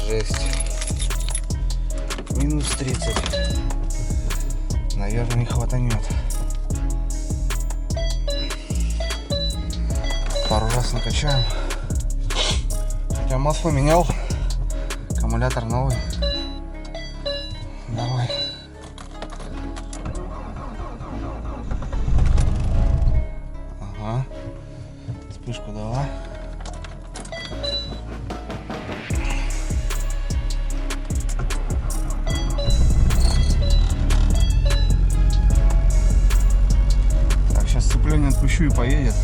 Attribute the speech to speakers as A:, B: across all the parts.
A: Жесть. Минус 30. Наверное, не хватанет. Пару раз накачаем. Хотя масло менял. Аккумулятор новый. Давай. Ага. Вспышку дала. Так, сейчас сцепление отпущу и поедет.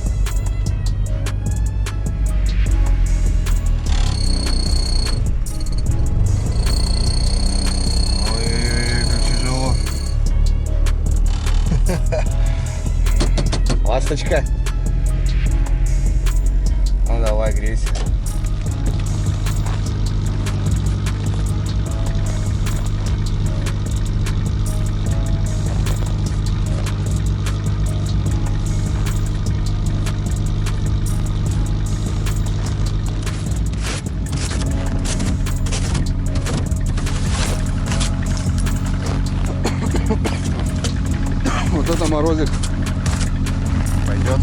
A: Ласточка. Ну давай, грейся. Вот это морозик. Пойдет.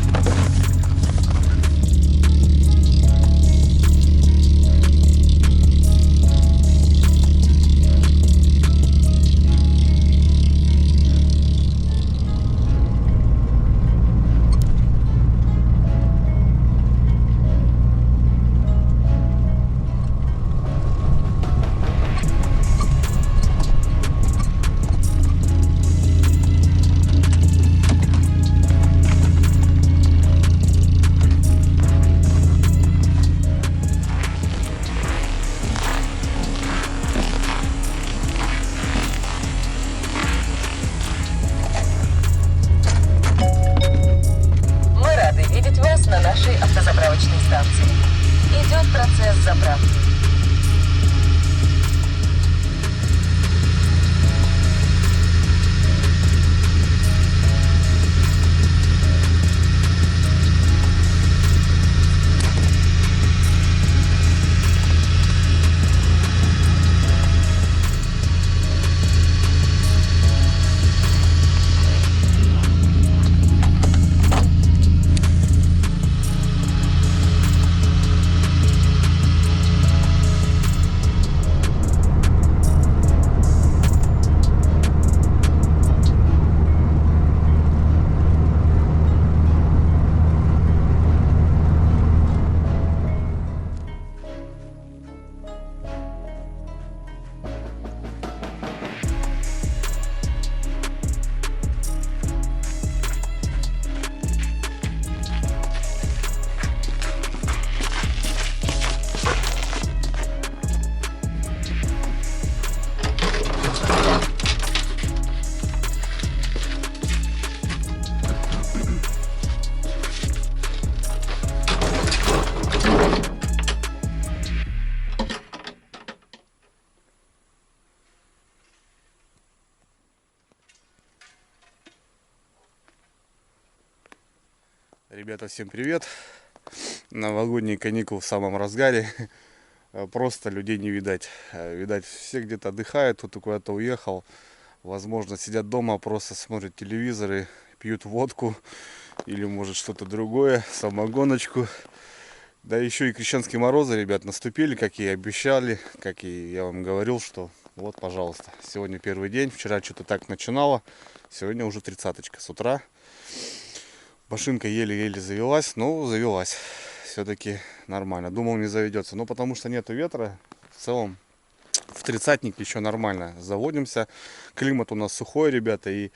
B: На нашей автозаправочной станции. Идет процесс заправки.
A: Ребята, всем привет! Новогодние каникулы в самом разгаре. Просто людей не видать. Видать, все где-то отдыхают, кто-то куда-то уехал. Возможно, сидят дома, просто смотрят телевизоры, пьют водку или, может, что-то другое, самогоночку. Да еще и крещенские морозы, ребят, наступили, как и обещали, как и я вам говорил, что вот, пожалуйста, сегодня первый день. Вчера что-то так начинало, сегодня уже 30-очка с утра. Машинка еле-еле завелась, но завелась. Все-таки нормально. Думал, не заведется. Но потому что нету ветра, в целом в 30-ник еще нормально заводимся. Климат у нас сухой, ребята, и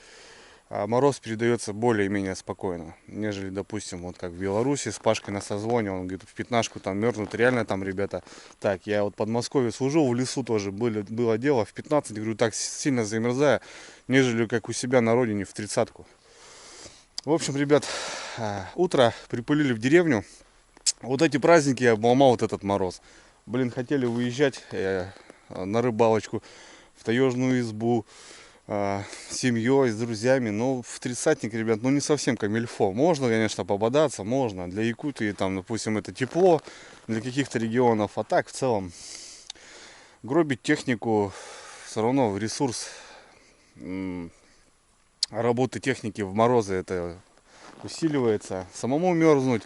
A: мороз передается более-менее спокойно, нежели, допустим, вот как в Беларуси с Пашкой на созвоне. Он говорит, в пятнашку там мерзнут. Реально там, ребята, так, я вот в Подмосковье служил, в лесу тоже было дело. В 15, говорю, так сильно замерзаю, нежели как у себя на родине в 30-ку. В общем, ребят, утро припылили в деревню. Вот эти праздники я обломал вот этот мороз. Блин, хотели выезжать на рыбалочку в таежную избу с семьей, с друзьями. Но в 30-ник, ребят, ну не совсем камильфо. Можно, конечно, пободаться, можно. Для Якутии, там, допустим, это тепло, для каких-то регионов. А так, в целом, Гробить технику все равно в ресурс. Работы техники в морозы это усиливается. Самому мерзнуть,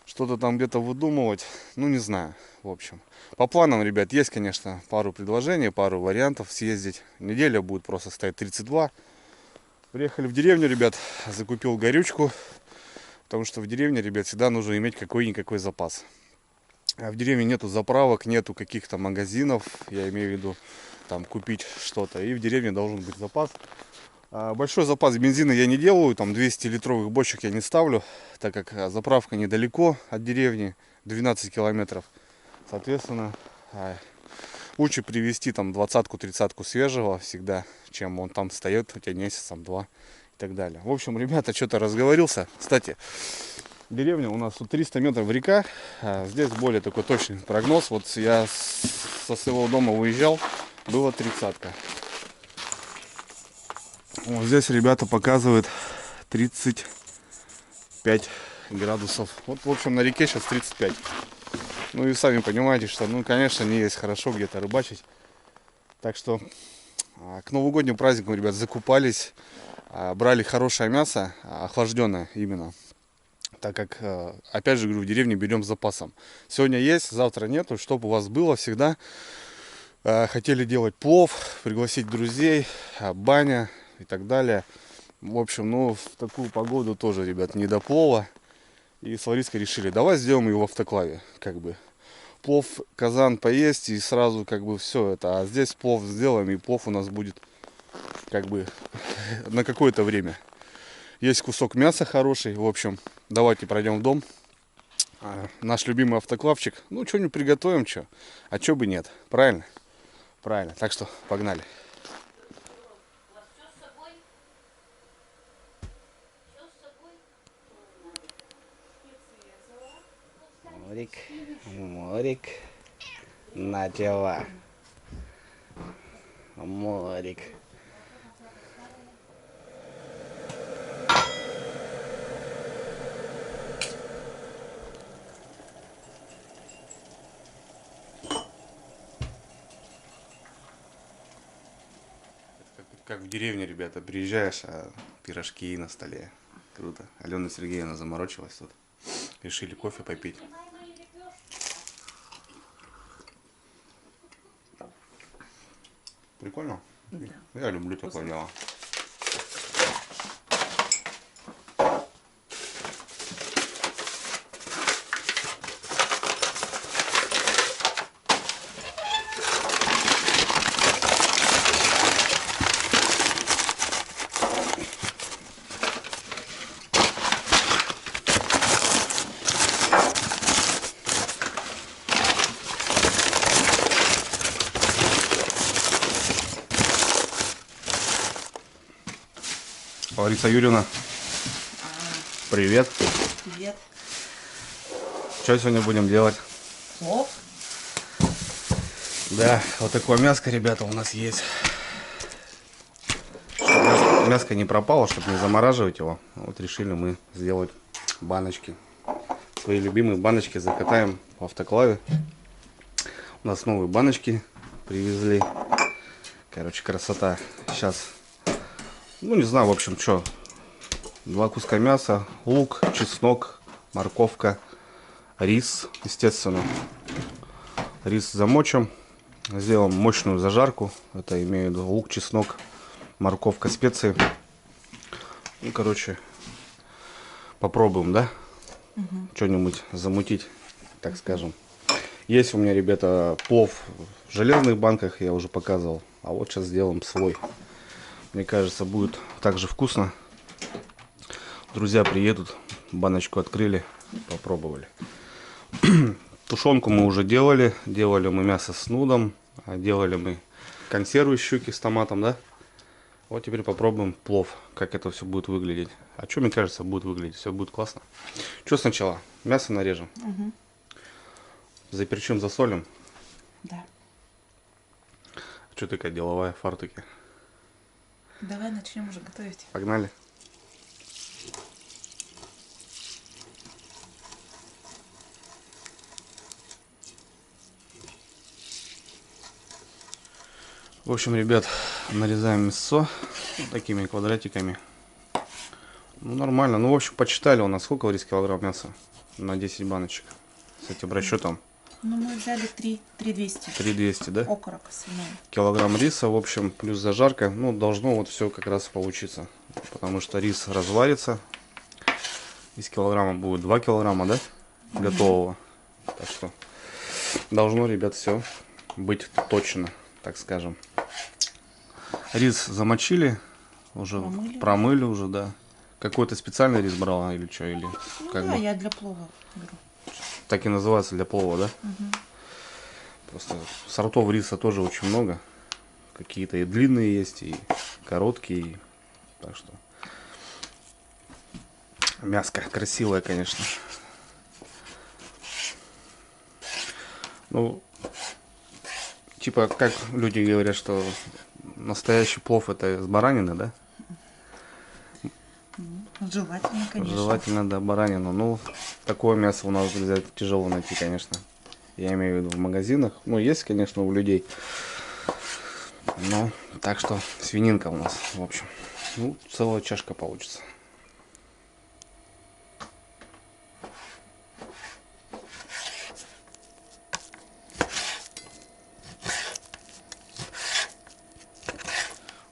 A: что-то там где-то выдумывать, ну не знаю, в общем. По планам, ребят, есть, конечно, пару предложений, пару вариантов съездить. Неделя будет просто стоять 32. Приехали в деревню, ребят, закупил горючку, потому что в деревне, ребят, всегда нужно иметь какой-никакой запас. А в деревне нету заправок, нету каких-то магазинов, я имею в виду, там купить что-то. И в деревне должен быть запас. Большой запас бензина я не делаю, там 200-литровых бочек я не ставлю, так как заправка недалеко от деревни, 12 километров. Соответственно, лучше привезти там 20-30 свежего всегда, чем он там стоит у тебя месяц, там, два и так далее. В общем, ребята, что-то разговорился. Кстати, деревня у нас тут 300 метров река, здесь более такой точный прогноз. Вот я со своего дома уезжал, было 30-ка. Вот здесь ребята показывают 35 градусов. Вот, в общем, на реке сейчас 35. Ну и сами понимаете, что, ну, конечно, не есть хорошо где-то рыбачить. Так что к новогодним праздникам, ребят, закупались, брали хорошее мясо, охлажденное именно. Так как, опять же говорю, в деревне берем с запасом. Сегодня есть, завтра нету, чтобы у вас было всегда. Хотели делать плов, пригласить друзей, баня и так далее. В общем, ну, в такую погоду тоже, ребят, не до плова. И с Лариской решили, давай сделаем его в автоклаве, как бы. Плов, казан поесть и сразу, как бы, все это. А здесь плов сделаем, и плов у нас будет, как бы, на какое-то время. Есть кусок мяса хороший, в общем, давайте пройдем в дом. Наш любимый автоклавчик. Ну, что-нибудь приготовим, что. А что бы нет, правильно? Правильно, так что погнали. Морик, Морик, на дела. Морик. Как в деревне, ребята, приезжаешь, а пирожки на столе. Круто. Алена Сергеевна заморочилась тут. Решили кофе попить. Прикольно? Да. Я люблю такое дело. Лариса Юрьевна, привет.
C: Привет.
A: Что сегодня будем делать?
C: Плов.
A: Да, вот такое мяско, ребята, у нас есть. Чтобы мяско не пропало, чтобы не замораживать его, вот решили мы сделать баночки. Свои любимые баночки закатаем в автоклаве. У нас новые баночки привезли. Короче, красота. Сейчас, ну не знаю, в общем, что. 2 куска мяса, лук, чеснок, морковка, рис, естественно. Рис замочим. Сделаем мощную зажарку. Это имею в виду лук, чеснок, морковка, специи. Ну, короче, попробуем, да? Что-нибудь замутить, так скажем. Есть у меня, ребята, плов в железных банках, я уже показывал. А вот сейчас сделаем свой. Мне кажется, будет также вкусно. Друзья приедут, баночку открыли, попробовали. Тушенку мы уже делали. Делали мы мясо с нудом. Делали мы консервы щуки с томатом, да? Вот теперь попробуем плов, как это все будет выглядеть. А что, мне кажется, будет выглядеть? Все будет классно. Что сначала? Мясо нарежем.
C: Угу.
A: Заперчим, засолим.
C: Да.
A: Что такая деловая в фартуке?
C: Давай начнем уже готовить.
A: Погнали. В общем, ребят, нарезаем мясо вот такими квадратиками. Ну, нормально. Ну, в общем, почитали у нас сколько рис килограмм мяса на 10 баночек с этим расчетом.
C: Ну, мы взяли 3 200.
A: 3200, да?
C: Окорок свиной.
A: Килограмм риса, в общем, плюс зажарка. Ну, должно вот все как раз получиться. Потому что рис разварится. Из килограмма будет 2 килограмма, да? Готового. Так что должно, ребят, все быть точно, так скажем. Рис замочили, уже промыли уже, да. Какой-то специальный рис брала или что? Или
C: Ну,
A: как
C: да,
A: бы?
C: я для плова беру.
A: Так и называется, для плова, да? Просто сортов риса тоже очень много. Какие-то и длинные есть, и короткие. Так что мяско красивое, конечно. Ну, типа, как люди говорят, что настоящий плов это с баранины, да?
C: Желательно, конечно.
A: Желательно, да, баранину. Ну, такое мясо у нас взять тяжело найти, конечно. Я имею в виду в магазинах. Ну, есть, конечно, у людей. Но, так что, свининка у нас, в общем. Ну, целая чашка получится.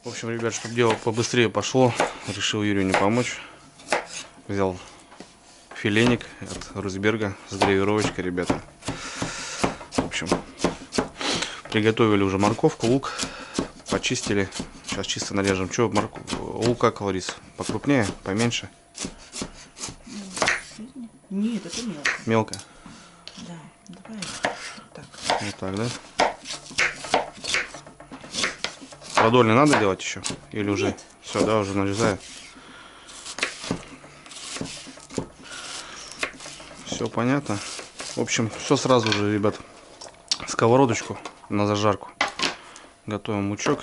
A: В общем, ребят, чтобы дело побыстрее пошло, решил Юрию не помочь. Взял филеник от Русберга с гравировочкой, ребята. В общем, приготовили уже морковку, лук, почистили. Сейчас чисто нарежем. Что, лук как, Ларис? Покрупнее, поменьше?
C: Нет, это мелко.
A: Мелко?
C: Да, давай вот так.
A: Вот так, да? Продоль не надо делать еще? Или уже?
C: Нет.
A: Все, да, уже нарезаю. Все понятно. В общем, все сразу же, ребят. Сковородочку на зажарку. Готовим лучок.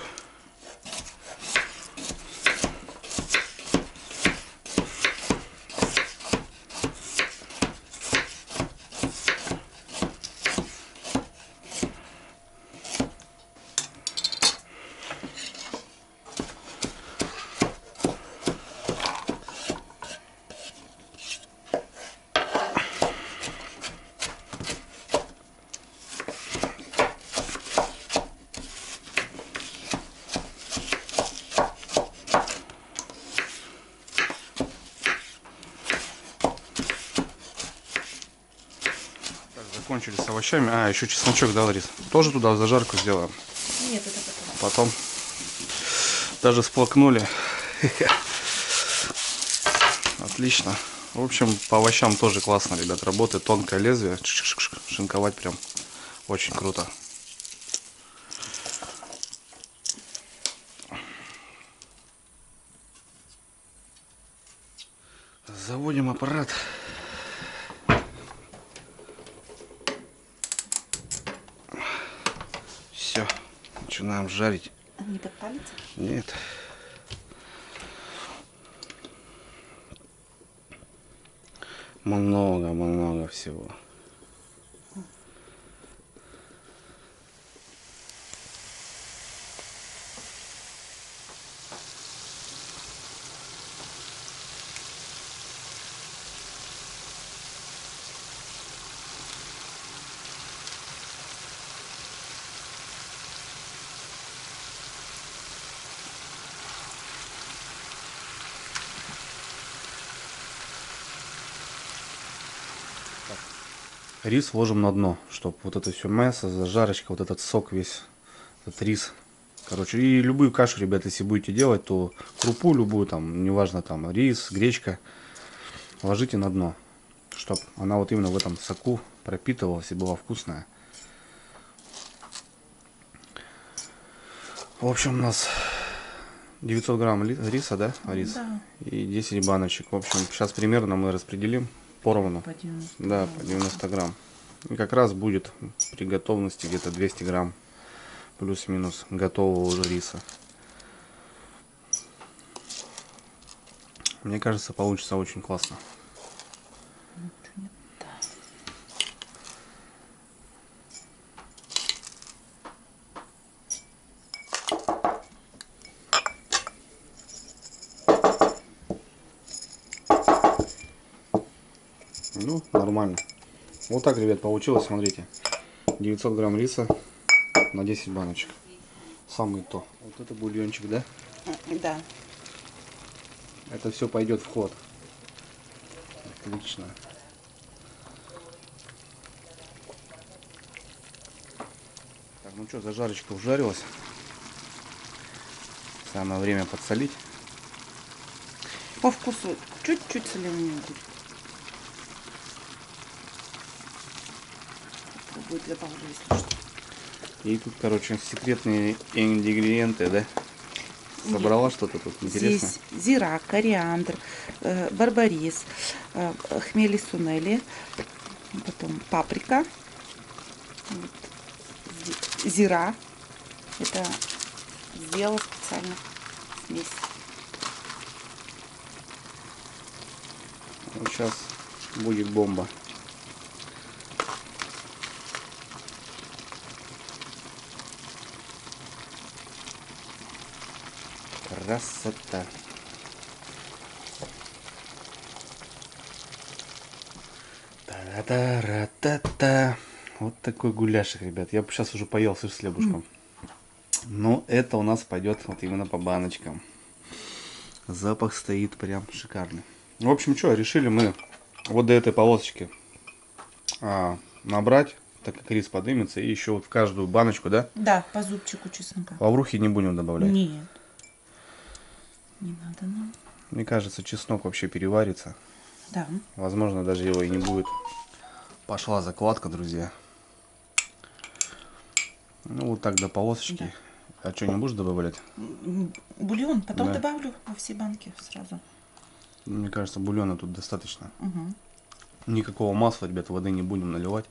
A: Закончили с овощами. А, еще чесночок, да, Ларис? Тоже туда в зажарку сделаем.
C: Нет, это потом.
A: Потом даже сплакнули. Отлично. В общем, по овощам тоже классно, ребят. Работает тонкое лезвие. Шинковать прям очень круто. Заводим аппарат. Все, начинаем жарить.
C: Не подпалится?
A: Нет. Много всего. Рис ложим на дно, чтобы вот это все мясо, зажарочка, вот этот сок весь, этот рис. Короче, и любую кашу, ребята, если будете делать, то крупу любую, там, неважно, там, рис, гречка, ложите на дно, чтобы она вот именно в этом соку пропитывалась и была вкусная. В общем, у нас 900 грамм риса, да, рис?
C: Да.
A: И 10 баночек. В общем, сейчас примерно мы распределим поровну.
C: По 90.
A: Да, по 90 грамм. И как раз будет при готовности где-то 200 грамм плюс-минус готового уже риса. Мне кажется, получится очень классно. Ну, нормально. Вот так, ребят, получилось, смотрите. 900 грамм риса на 10 баночек. Самый то. Вот это бульончик, да?
C: Да.
A: Это все пойдет в ход. Отлично. Так, ну что, зажарочка ужарилась. Самое время подсолить.
C: По вкусу чуть-чуть соленый будет. Будет добавлю, если что.
A: И тут, короче, секретные ингредиенты, да? Собрала что-то тут интересное?
C: Здесь зира, кориандр, барбарис, хмели сунели, потом паприка, вот, зира. Это сделала специально смесь.
A: Вот сейчас будет бомба. Красота. Та-та-ра-та-та. Вот такой гуляшик, ребят. Я бы сейчас уже поел сыр с хлебушком. Но это у нас пойдет вот именно по баночкам. Запах стоит прям шикарный. В общем, что, решили мы вот до этой полосочки набрать, так как рис подымется, и еще вот в каждую баночку, да?
C: Да, по зубчику чеснока.
A: Лаврухи не будем добавлять.
C: Нет, не надо нам.
A: Мне кажется, чеснок вообще переварится.
C: Да.
A: Возможно, даже его и не будет. Пошла закладка, друзья. Ну, вот так до полосочки.
C: Да.
A: А что, не будешь добавлять?
C: Бульон потом
A: Да.
C: добавлю во все банки сразу.
A: Мне кажется, бульона тут достаточно.
C: Угу.
A: Никакого масла, ребят, воды не будем наливать.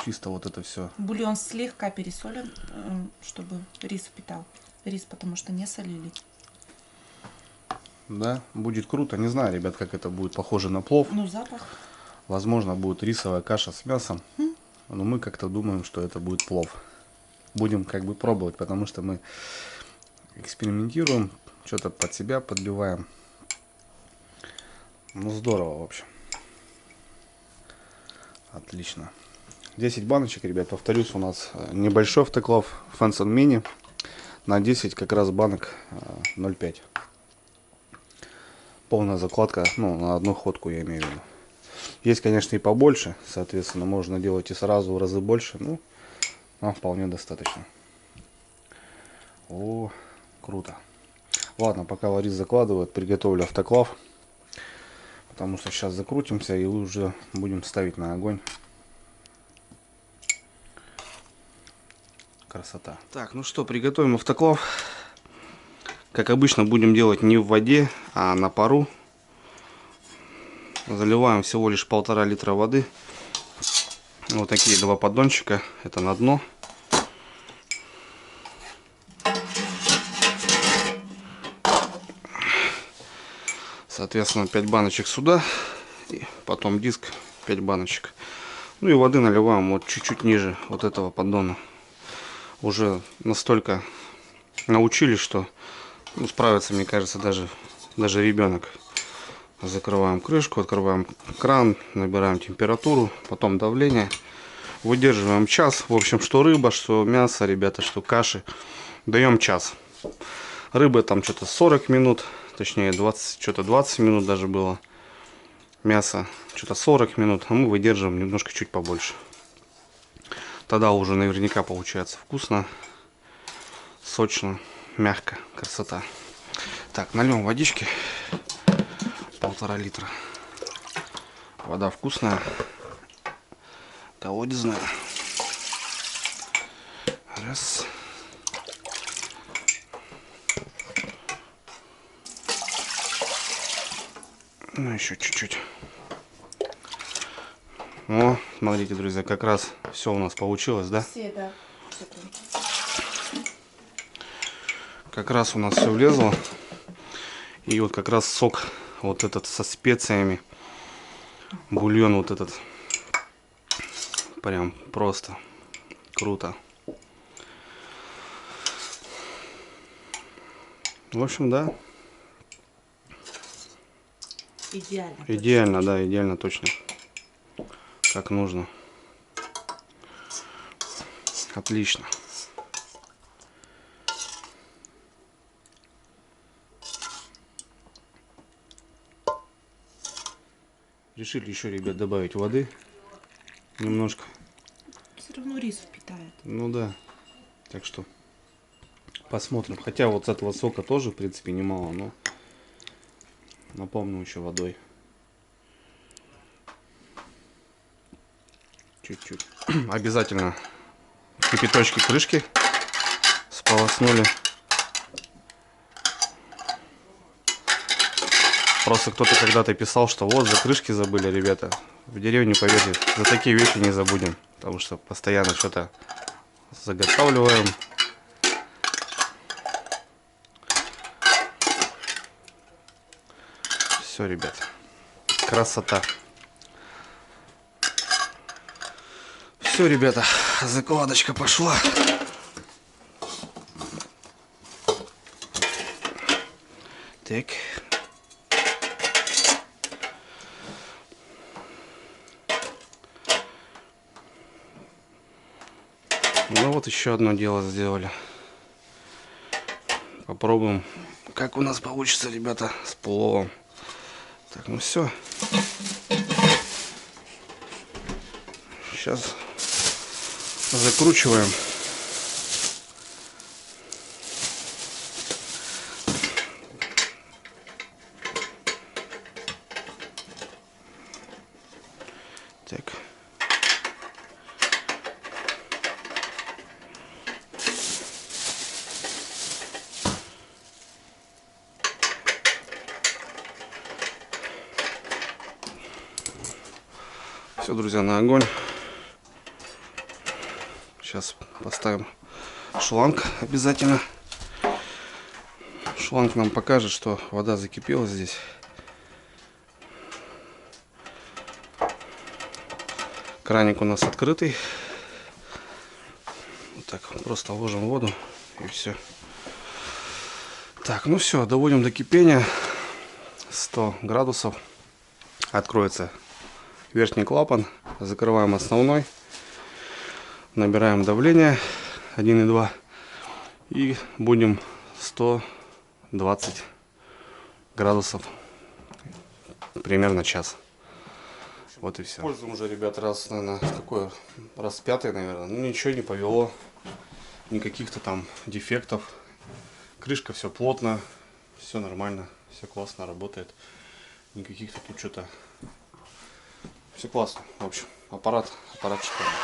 A: Чисто вот это все.
C: Бульон слегка пересолен, чтобы рис впитал. Рис, потому что не солили.
A: Да, будет круто. Не знаю, ребят, как это будет похоже на плов.
C: Ну, запах.
A: Возможно, будет рисовая каша с мясом. Но мы как-то думаем, что это будет плов. Будем как бы пробовать, потому что мы экспериментируем. Что-то под себя подбиваем. Ну, здорово, в общем. Отлично. 10 баночек, ребят, повторюсь, у нас небольшой автоклав Fanson Mini. На 10 как раз банок 0,5. Полная закладка, ну, на одну ходку, я имею в виду. Есть, конечно, и побольше, соответственно, можно делать и сразу в разы больше, ну, нам вполне достаточно. О, круто. Ладно, пока рис закладывают, приготовлю автоклав. Потому что сейчас закрутимся и уже будем ставить на огонь. Красота. Так, ну что, приготовим автоклав. Как обычно, будем делать не в воде, а на пару. Заливаем всего лишь 1,5 литра воды. Вот такие два поддончика. Это на дно. Соответственно, 5 баночек сюда. И потом диск 5 баночек. Ну и воды наливаем вот чуть-чуть ниже вот этого поддона. Уже настолько научились, что ну, справится, мне кажется, даже ребенок. Закрываем крышку, открываем кран, набираем температуру, потом давление. Выдерживаем час. В общем, что рыба, что мясо, ребята, что каши. Даем час. Рыба там что-то 40 минут, точнее 20 минут даже было. Мясо что-то 40 минут, а мы выдерживаем немножко чуть побольше. Тогда уже наверняка получается вкусно, сочно, мягко, красота. Так, нальем водички. 1,5 литра. Вода вкусная, колодезная. Раз. Ну, еще чуть-чуть. О, смотрите, друзья, как раз все у нас получилось, да?
C: Все, да.
A: Как раз у нас все влезло. И вот как раз сок вот этот со специями. Бульон вот этот. Прям просто круто. В общем, да.
C: Идеально.
A: Идеально, да, идеально, точно. Как нужно. Отлично. Решили еще, ребят, добавить воды немножко.
C: Все равно рис впитает.
A: Ну да. Так что посмотрим. Хотя вот с этого сока тоже, в принципе, немало, но наполним еще водой. Чуть-чуть. Обязательно кипяточки крышки сполоснули. Просто кто-то когда-то писал, что вот за крышки забыли, ребята. В деревне, поверьте, за такие вещи не забудем. Потому что постоянно что-то заготавливаем. Все, ребят. Красота. Все, ребята, закладочка пошла. Так. Ну вот еще одно дело сделали. Попробуем, как у нас получится, ребята, с пловом. Так, ну все. Сейчас закручиваем. Так. Все, друзья, на огонь. Сейчас поставим шланг обязательно. Шланг нам покажет, что вода закипела здесь. Краник у нас открытый. Вот так просто ложим воду и все. Так, ну все, доводим до кипения. 100 градусов. Откроется верхний клапан. Закрываем основной. Набираем давление 1,2 и будем 120 градусов примерно час. Вот и все. Пользуем уже, ребят, раз, наверное, какой раз пятый, наверное. Ну ничего не повело, никаких-то там дефектов. Крышка все плотно, все нормально, все классно работает. Никаких-то тут что-то. Все классно. В общем, аппарат шикарный.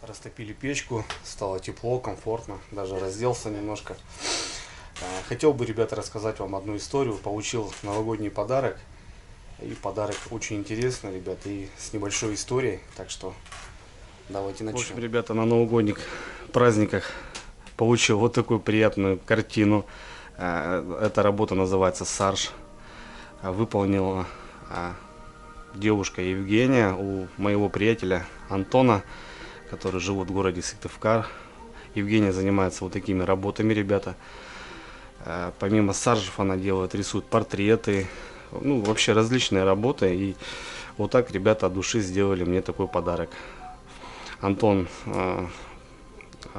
A: Растопили печку, стало тепло, комфортно, даже разделся немножко. Хотел бы, ребята, рассказать вам одну историю. Получил новогодний подарок. И подарок очень интересный, ребята, и с небольшой историей. Так что давайте начнем. В общем, ребята, на новогодних праздниках получил вот такую приятную картину. Эта работа называется «Сарж». Выполнила девушка Евгения у моего приятеля Антона. которые живут в городе Сыктывкар. Евгения занимается вот такими работами, ребята. Помимо саржев она делает, рисует портреты, ну вообще различные работы. И вот так ребята от души сделали мне такой подарок. Антон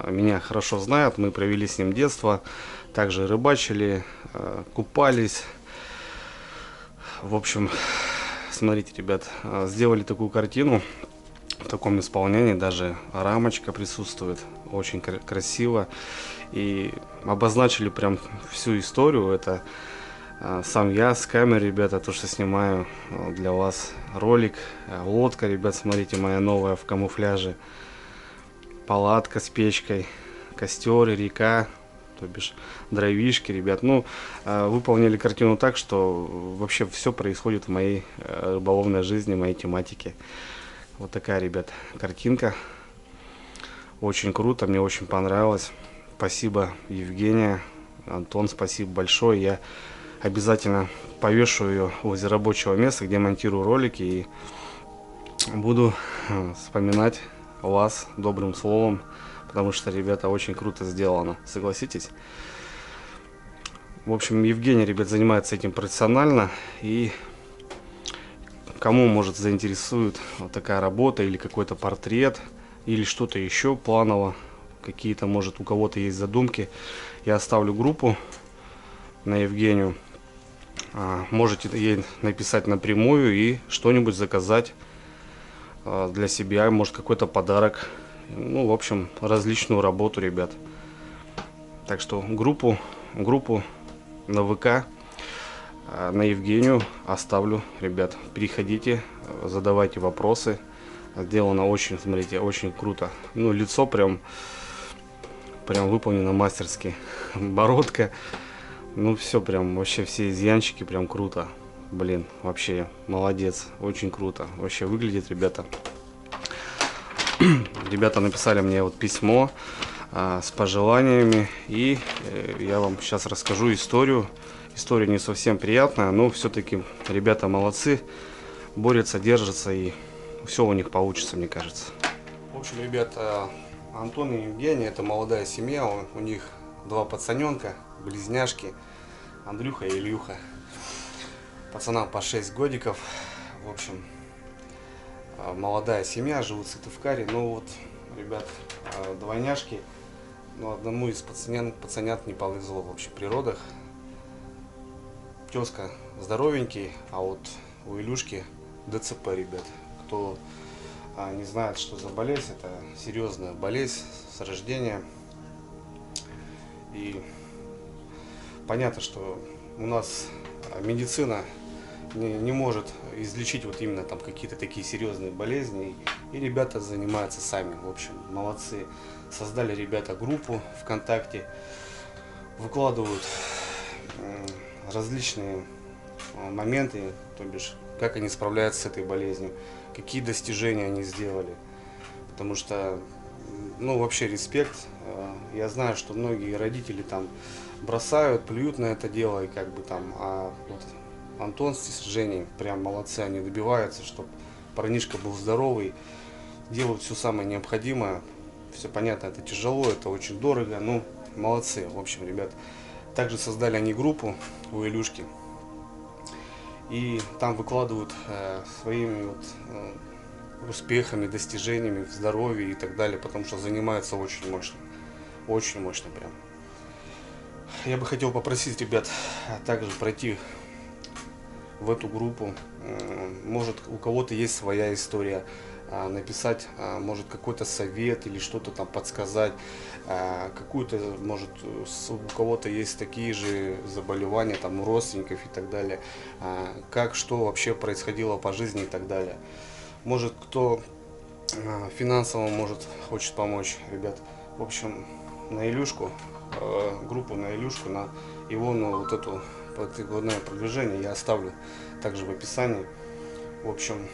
A: меня хорошо знает, мы провели с ним детство, также рыбачили, купались. В общем, смотрите, ребят, сделали такую картину в таком исполнении, даже рамочка присутствует, очень красиво. И обозначили прям всю историю. Это сам я с камерой, ребята, то, что снимаю для вас ролик. Лодка, ребят, смотрите, моя новая в камуфляже. Палатка с печкой, костер, река, то бишь дровишки, ребят. Ну, выполнили картину так, что вообще все происходит в моей рыболовной жизни, в моей тематике. Вот такая, ребят, картинка. Очень круто, мне очень понравилось. Спасибо, Евгения, Антон, спасибо большое. Я обязательно повешу ее возле рабочего места, где монтирую ролики, и буду вспоминать вас добрым словом, потому что, ребята, очень круто сделано, согласитесь? В общем, Евгения, ребят, занимается этим профессионально, и кому, может, заинтересует вот такая работа или какой-то портрет, или что-то еще планово, какие-то, может, у кого-то есть задумки, я оставлю группу на Евгению. Можете ей написать напрямую и что-нибудь заказать для себя, может, какой-то подарок. Ну, в общем, различную работу, ребят. Так что группу на ВК на Евгению оставлю, ребят. Переходите, задавайте вопросы. Сделано очень, смотрите, очень круто. Ну, лицо прям выполнено мастерски. Бородка. Ну, все прям, вообще все изъянчики прям круто. Блин, вообще молодец, очень круто. Вообще выглядит, ребята. Ребята написали мне вот письмо с пожеланиями. И я вам сейчас расскажу историю. История не совсем приятная, но все-таки ребята молодцы. Борются, держатся, и все у них получится, мне кажется. В общем, ребята, Антон и Евгения, это молодая семья. У них 2 пацаненка, близняшки, Андрюха и Ильюха. Пацанам по 6 годиков. В общем, молодая семья, живут в Сыктывкаре. Ну вот, ребят, двойняшки. Но одному из пацанят не повезло в общем природах. Тезка здоровенький, а вот у Илюшки ДЦП, ребят. Кто не знает, что за болезнь, это серьезная болезнь с рождения. И понятно, что у нас медицина не может излечить вот именно там какие-то такие серьезные болезни. И ребята занимаются сами. В общем, молодцы. Создали ребята группу ВКонтакте. Выкладывают различные моменты, то бишь, как они справляются с этой болезнью, какие достижения они сделали. Потому что, ну, вообще респект. Я знаю, что многие родители там бросают, плюют на это дело, и как бы там, а вот Антон с Женей прям молодцы, они добиваются, чтобы парнишка был здоровый, делают все самое необходимое. Все понятно, это тяжело, это очень дорого, ну, молодцы. В общем, ребят, также создали они группу у Илюшки, и там выкладывают своими вот успехами, достижениями в здоровье и так далее, потому что занимаются очень мощно прям. Я бы хотел попросить ребят также пройти в эту группу. Может, у кого-то есть своя история, написать, может, какой-то совет или что-то там подсказать, какую-то, может, у кого-то есть такие же заболевания, там, у родственников и так далее, как, что вообще происходило по жизни и так далее. Может, кто финансово хочет помочь, ребят. В общем, на Илюшку, группу на Илюшку, на его, ну, вот эту прикладное продвижение я оставлю также в описании. В общем,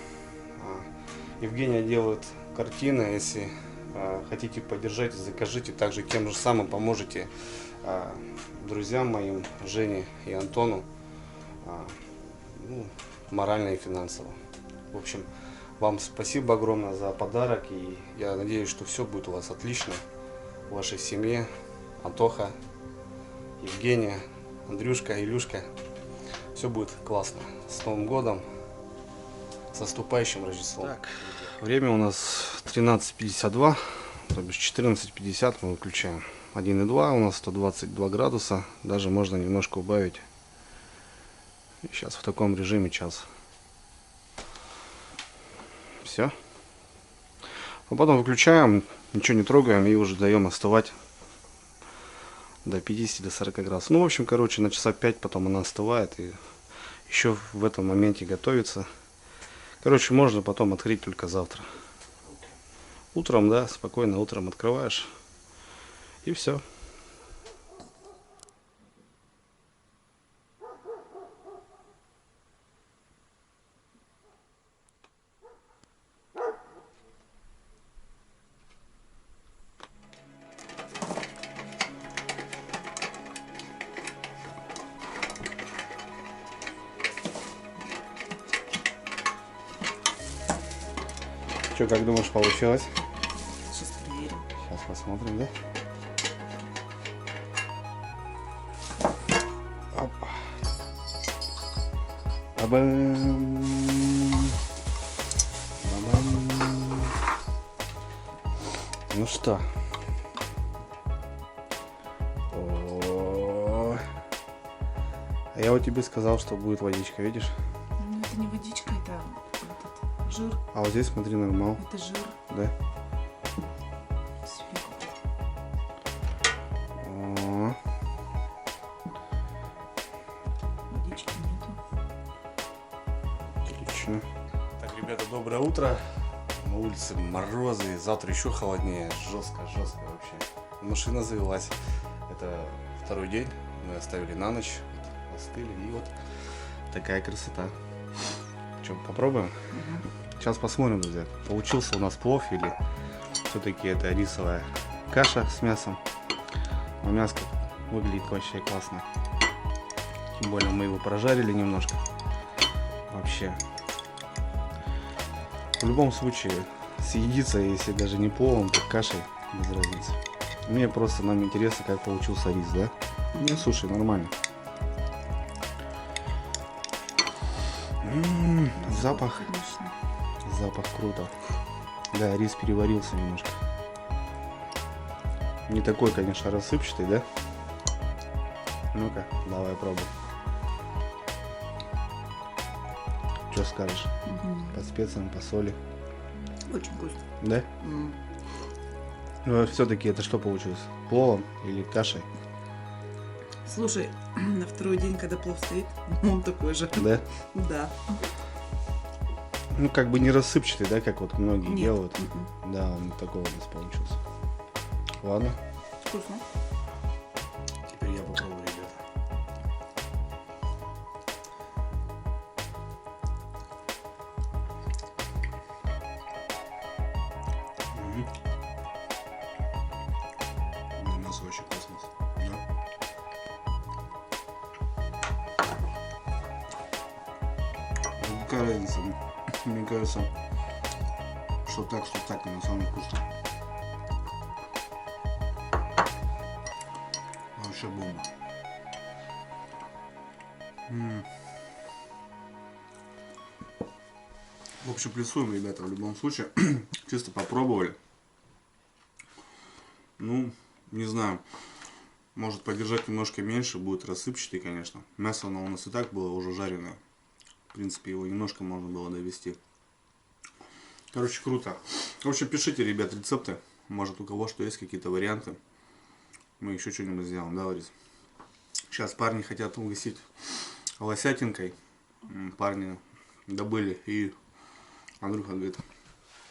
A: Евгения делает картины. Если хотите поддержать, закажите. Также тем же самым поможете друзьям моим, Жене и Антону, ну, морально и финансово. В общем, Вам спасибо огромное за подарок. И я надеюсь, что все будет у вас отлично. В вашей семье. Антоха, Евгения, Андрюшка, Илюшка. Все будет классно. С Новым годом. С наступающим Рождеством. Так, время у нас 13:52. То бишь 14:50 мы выключаем. 1,2 у нас 122 градуса. Даже можно немножко убавить. И сейчас в таком режиме час. Все. А потом выключаем, ничего не трогаем и уже даем остывать до 50-40 градусов. Ну, в общем, короче, на часа 5 потом она остывает и еще в этом моменте готовится. Короче, можно потом открыть только завтра. Утром, да, спокойно утром открываешь. И все. Что, как думаешь, получилось?
C: Сейчас проверим.
A: Сейчас посмотрим, да? Опа. Бабам. Бабам. Ну что? О. А я вот тебе сказал, что будет водичка, видишь?
C: Ну, это не водичка, это этот жир.
A: А вот здесь, смотри, нормал.
C: Это жир.
A: Да?
C: Сверху.
A: О.
C: Водички нету.
A: Отлично. Так, ребята, доброе утро. На улице морозы, завтра еще холоднее. Жестко вообще. Машина завелась. Это второй день. Мы оставили на ночь. Вот, остыли. И вот такая красота. Что, попробуем? Сейчас посмотрим, друзья. Получился у нас плов или все-таки это рисовая каша с мясом. Но мяско выглядит вообще классно. Тем более мы его прожарили немножко. Вообще. В любом случае съедится, если даже не пловом, то кашей, без разницы. Мне просто нам интересно, как получился рис, да? Ну, слушай, нормально. Запах.
C: Конечно.
A: Запах круто. Да, рис переварился немножко. Не такой, конечно, рассыпчатый, да? Ну-ка, давай пробуй. Что скажешь? По специям, по соли.
C: Очень вкусно.
A: Да? Ну, все-таки это что получилось? Пловом или кашей?
C: Слушай, на второй день, когда плов стоит, он такой же.
A: Да?
C: Да.
A: Ну, как бы не рассыпчатый, да, как вот многие
C: Нет.
A: делают. Да, он такой у нас получился. Ладно.
C: Вкусно.
A: Теперь я попробую, ребята. Мясо очень классно. Да? Какая разница? Мне кажется, что так, но самое вкусное. Вообще бомба. В общем, плюсуем, ребята, в любом случае. Чисто попробовали. Ну, не знаю. Может подержать немножко меньше, будет рассыпчатый, конечно. Мясо оно у нас и так было уже жареное. В принципе, его немножко можно было довести. Короче, круто. В общем, пишите, ребят, рецепты. Может, у кого что есть, какие-то варианты. Мы еще что-нибудь сделаем, да, Ларис? Сейчас парни хотят угостить лосятинкой. Парни добыли. И Андрюха говорит,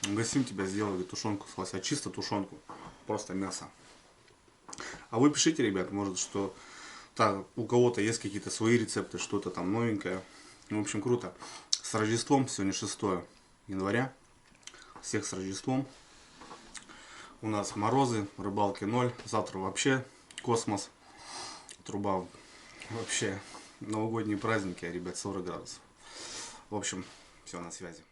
A: угостим тебя, сделали тушенку с лося. Чисто тушенку. Просто мясо. А вы пишите, ребят, может, что так, у кого-то есть какие-то свои рецепты, что-то там новенькое. В общем, круто. С Рождеством, сегодня 6 января. Всех с Рождеством. У нас морозы, рыбалки 0. Завтра вообще космос. Труба вообще. Новогодние праздники, ребят, 40 градусов. В общем, все на связи.